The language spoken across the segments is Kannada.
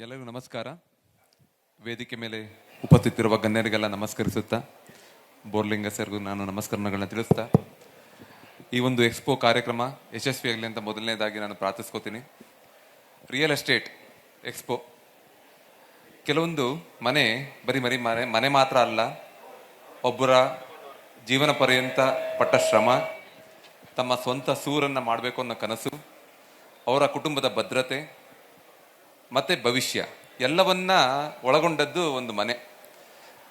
ಎಲ್ಲರಿಗೂ ನಮಸ್ಕಾರ. ವೇದಿಕೆ ಮೇಲೆ ಉಪಸ್ಥಿತಿರುವ ಗಣ್ಯರಿಗೆಲ್ಲ ನಮಸ್ಕರಿಸುತ್ತಾ, ಬೋರ್ಲಿಂಗ ಸರ್ಗೂ ನಾನು ನಮಸ್ಕಾರಗಳನ್ನ ತಿಳಿಸ್ತಾ, ಈ ಒಂದು ಎಕ್ಸ್ಪೋ ಕಾರ್ಯಕ್ರಮ ಯಶಸ್ವಿಯಾಗಲಿ ಅಂತ ಮೊದಲನೇದಾಗಿ ನಾನು ಪ್ರಾರ್ಥಿಸ್ಕೋತೀನಿ. ರಿಯಲ್ ಎಸ್ಟೇಟ್ ಎಕ್ಸ್ಪೋ ಕೆಲವೊಂದು ಬರೀ ಮನೆ ಮಾತ್ರ ಅಲ್ಲ, ಒಬ್ಬರ ಜೀವನ ಪರ್ಯಂತ ಪಟ್ಟ ಶ್ರಮ, ತಮ್ಮ ಸ್ವಂತ ಸೂರನ್ನ ಮಾಡಬೇಕು ಅನ್ನೋ ಕನಸು, ಅವರ ಕುಟುಂಬದ ಭದ್ರತೆ ಮತ್ತೆ ಭವಿಷ್ಯ ಎಲ್ಲವನ್ನ ಒಳಗೊಂಡದ್ದು ಒಂದು ಮನೆ.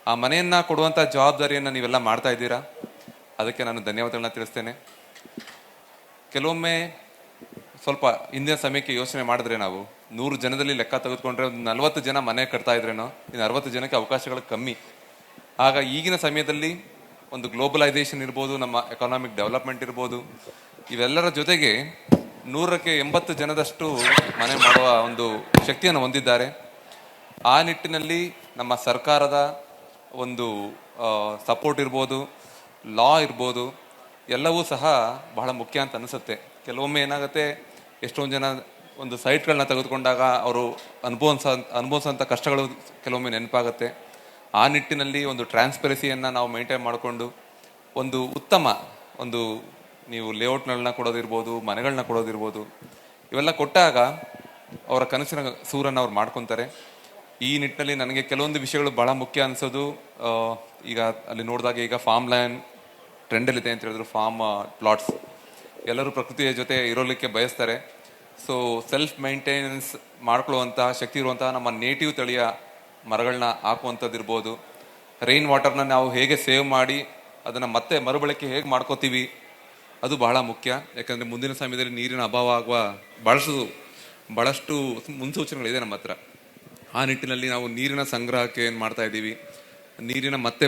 ಆ ಮನೆಯನ್ನ ಕೊಡುವಂತ ಜವಾಬ್ದಾರಿಯನ್ನ ನೀವೆಲ್ಲ ಮಾಡ್ತಾ ಇದ್ದೀರಾ, ಅದಕ್ಕೆ ನಾನು ಧನ್ಯವಾದಗಳನ್ನ ತಿಳಿಸ್ತೇನೆ. ಕೆಲವೊಮ್ಮೆ ಸ್ವಲ್ಪ ಹಿಂದಿನ ಸಮಯಕ್ಕೆ ಯೋಚನೆ ಮಾಡಿದ್ರೆ, ನಾವು 100 ಜನದಲ್ಲಿ ಲೆಕ್ಕ ತೆಗೆದುಕೊಂಡ್ರೆ ಒಂದು 40 ಜನ ಮನೆ ಕಟ್ತಾ ಇದ್ರೇನೋ, ಇನ್ನು 60 ಜನಕ್ಕೆ ಅವಕಾಶಗಳು ಕಮ್ಮಿ. ಆಗ ಈಗಿನ ಸಮಯದಲ್ಲಿ ಒಂದು ಗ್ಲೋಬಲೈಸೇಷನ್ ಇರ್ಬೋದು, ನಮ್ಮ ಎಕಾನಾಮಿಕ್ ಡೆವಲಪ್ಮೆಂಟ್ ಇರ್ಬೋದು, ಇವೆಲ್ಲರ ಜೊತೆಗೆ 100ಕ್ಕೆ 80 ಜನದಷ್ಟು ಮನೆ ಮಾಡುವ ಒಂದು ಶಕ್ತಿಯನ್ನು ಹೊಂದಿದ್ದಾರೆ. ಆ ನಿಟ್ಟಿನಲ್ಲಿ ನಮ್ಮ ಸರ್ಕಾರದ ಒಂದು ಸಪೋರ್ಟ್ ಇರ್ಬೋದು, ಲಾ ಇರ್ಬೋದು, ಎಲ್ಲವೂ ಸಹ ಬಹಳ ಮುಖ್ಯ ಅಂತ ಅನಿಸುತ್ತೆ. ಕೆಲವೊಮ್ಮೆ ಏನಾಗುತ್ತೆ, ಎಷ್ಟೊಂದು ಜನ ಒಂದು ಸೈಟ್ಗಳನ್ನ ತೆಗೆದುಕೊಂಡಾಗ ಅವರು ಅನುಭವಿಸೋಂಥ ಕಷ್ಟಗಳು ಕೆಲವೊಮ್ಮೆ ನೆನಪಾಗುತ್ತೆ. ಆ ನಿಟ್ಟಿನಲ್ಲಿ ಒಂದು ಟ್ರಾನ್ಸ್ಪರೆನ್ಸಿಯನ್ನು ನಾವು ಮೇಂಟೈನ್ ಮಾಡಿಕೊಂಡು ಒಂದು ಉತ್ತಮ ಒಂದು ನೀವು ಲೇಔಟ್ಗಳನ್ನ ಕೊಡೋದಿರ್ಬೋದು, ಮನೆಗಳನ್ನ ಕೊಡೋದಿರ್ಬೋದು, ಇವೆಲ್ಲ ಕೊಟ್ಟಾಗ ಅವರ ಕನಸಿನ ಸೂರನ್ನು ಅವ್ರು ಮಾಡ್ಕೊತಾರೆ. ಈ ನಿಟ್ಟಿನಲ್ಲಿ ನನಗೆ ಕೆಲವೊಂದು ವಿಷಯಗಳು ಬಹಳ ಮುಖ್ಯ ಅನಿಸೋದು, ಈಗ ಅಲ್ಲಿ ನೋಡಿದಾಗ ಈಗ ಫಾರ್ಮ್ ಲ್ಯಾಂಡ್ ಟ್ರೆಂಡಲ್ಲಿದೆ ಅಂತ ಹೇಳಿದ್ರು, ಫಾರ್ಮ್ ಪ್ಲಾಟ್ಸ್ ಎಲ್ಲರೂ ಪ್ರಕೃತಿಯ ಜೊತೆ ಇರೋಲಿಕ್ಕೆ ಬಯಸ್ತಾರೆ. ಸೊ ಸೆಲ್ಫ್ ಮೇಂಟೆನೆನ್ಸ್ ಮಾಡ್ಕೊಳ್ಳುವಂತಹ ಶಕ್ತಿ ಇರುವಂತಹ ನಮ್ಮ ನೇಟಿವ್ ತಳಿಯ ಮರಗಳನ್ನ ಹಾಕುವಂಥದ್ದಿರ್ಬೋದು, ರೈನ್ ವಾಟರ್ನ ನಾವು ಹೇಗೆ ಸೇವ್ ಮಾಡಿ ಅದನ್ನು ಮತ್ತೆ ಮರುಬಳಕೆ ಹೇಗೆ ಮಾಡ್ಕೋತೀವಿ, ಅದು ಬಹಳ ಮುಖ್ಯ. ಯಾಕಂದರೆ ಮುಂದಿನ ಸಮಯದಲ್ಲಿ ನೀರಿನ ಅಭಾವ ಆಗುವ ಭಾಳಷ್ಟು ಮುನ್ಸೂಚನೆಗಳಿದೆ ನಮ್ಮ ಹತ್ರ. ಆ ನಿಟ್ಟಿನಲ್ಲಿ ನಾವು ನೀರಿನ ಸಂಗ್ರಹಕ್ಕೆ ಏನು ಮಾಡ್ತಾ ಇದ್ದೀವಿ, ನೀರಿನ ಮತ್ತೆ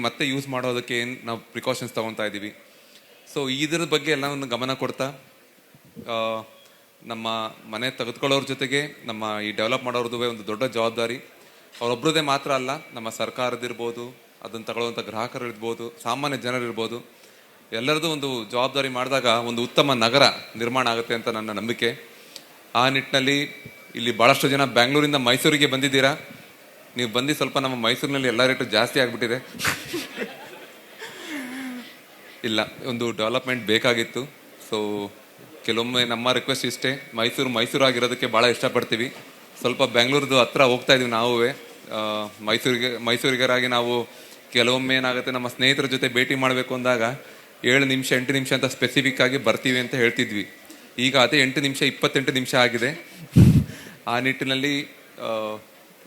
ಮತ್ತೆ ಯೂಸ್ ಮಾಡೋದಕ್ಕೆ ಏನು ನಾವು ಪ್ರಿಕಾಷನ್ಸ್ ತೊಗೊತಾ ಇದ್ದೀವಿ. ಸೊ ಇದರ ಬಗ್ಗೆ ಎಲ್ಲ ಒಂದು ಗಮನ ಕೊಡ್ತಾ, ನಮ್ಮ ಮನೆ ತೆಗೆದುಕೊಳ್ಳೋರ ಜೊತೆಗೆ ನಮ್ಮ ಈ ಡೆವಲಪ್ ಮಾಡೋರದ್ದು ಒಂದು ದೊಡ್ಡ ಜವಾಬ್ದಾರಿ. ಅವರೊಬ್ಬರದೇ ಮಾತ್ರ ಅಲ್ಲ, ನಮ್ಮ ಸರ್ಕಾರದಿರ್ಬೋದು, ಅದನ್ನು ತಗೊಳ್ಳುವಂಥ ಗ್ರಾಹಕರಿರ್ಬೋದು, ಸಾಮಾನ್ಯ ಜನರಿರ್ಬೋದು, ಎಲ್ಲರದ್ದು ಒಂದು ಜವಾಬ್ದಾರಿ ಮಾಡಿದಾಗ ಒಂದು ಉತ್ತಮ ನಗರ ನಿರ್ಮಾಣ ಆಗುತ್ತೆ ಅಂತ ನನ್ನ ನಂಬಿಕೆ. ಆ ನಿಟ್ಟಿನಲ್ಲಿ ಇಲ್ಲಿ ಭಾಳಷ್ಟು ಜನ ಬ್ಯಾಂಗ್ಳೂರಿಂದ ಮೈಸೂರಿಗೆ ಬಂದಿದ್ದೀರಾ. ನೀವು ಬಂದು ಸ್ವಲ್ಪ ನಮ್ಮ ಮೈಸೂರಿನಲ್ಲಿ ಎಲ್ಲ ರೇಟು ಜಾಸ್ತಿ ಆಗಿಬಿಟ್ಟಿದೆ. ಇಲ್ಲ, ಒಂದು ಡೆವಲಪ್ಮೆಂಟ್ ಬೇಕಾಗಿತ್ತು. ಸೊ ಕೆಲವೊಮ್ಮೆ ನಮ್ಮ ರಿಕ್ವೆಸ್ಟ್ ಇಷ್ಟೇ, ಮೈಸೂರಾಗಿರೋದಕ್ಕೆ ಭಾಳ ಇಷ್ಟಪಡ್ತೀವಿ. ಸ್ವಲ್ಪ ಬೆಂಗಳೂರದು ಹತ್ರ ಹೋಗ್ತಾ ಇದೀವಿ ನಾವು. ಮೈಸೂರಿಗರಾಗಿ ನಾವು ಕೆಲವೊಮ್ಮೆ ಏನಾಗುತ್ತೆ, ನಮ್ಮ ಸ್ನೇಹಿತರ ಜೊತೆ ಭೇಟಿ ಮಾಡಬೇಕು ಅಂದಾಗ 7 ನಿಮಿಷ 8 ನಿಮಿಷ ಅಂತ ಸ್ಪೆಸಿಫಿಕ್ ಆಗಿ ಬರ್ತೀವಿ ಅಂತ ಹೇಳ್ತಿದ್ವಿ. ಈಗ ಅದೇ 8 ನಿಮಿಷ 28 ನಿಮಿಷ ಆಗಿದೆ. ಆ ನಿಟ್ಟಿನಲ್ಲಿ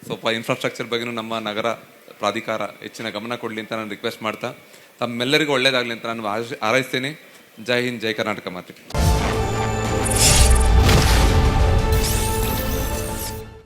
ಸ್ವಲ್ಪ ಇನ್ಫ್ರಾಸ್ಟ್ರಕ್ಚರ್ ಬಗ್ಗೆನೂ ನಮ್ಮ ನಗರ ಪ್ರಾಧಿಕಾರ ಹೆಚ್ಚಿನ ಗಮನ ಕೊಡಲಿ ಅಂತ ನಾನು ರಿಕ್ವೆಸ್ಟ್ ಮಾಡ್ತಾ, ತಮ್ಮೆಲ್ಲರಿಗೂ ಒಳ್ಳೇದಾಗಲಿ ಅಂತ ನಾನು ಹಾರೈಸ್ತೇನೆ. ಜೈ ಹಿಂದ್, ಜೈ ಕರ್ನಾಟಕ ಮಾತೆ.